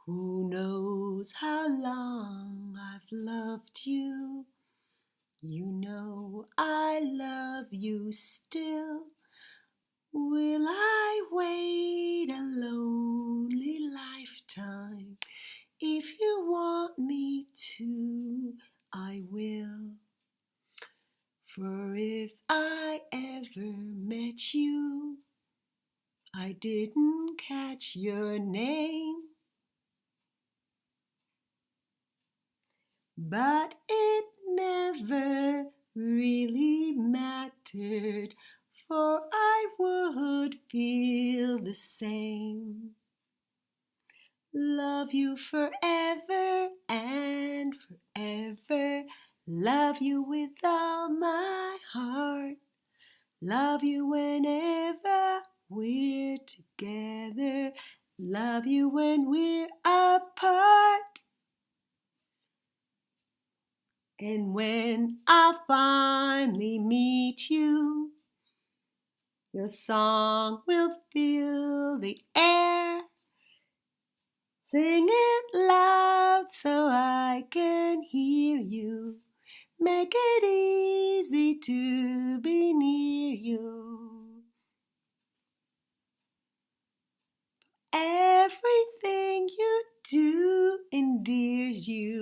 Who knows how long I've loved you? You know I love you still. Will I wait a lonely lifetime? If you want me to, I will. For if I ever met you, I didn't catch your name, but it never really mattered, for I would feel the same. Love you forever and forever. Love you with all my heart. Love you whenever we're together. Love you when we're apart. And when I finally meet you, your song will fill the air. Sing it loud so I can hear you. Make it easy to be near you. Everything you do endears you.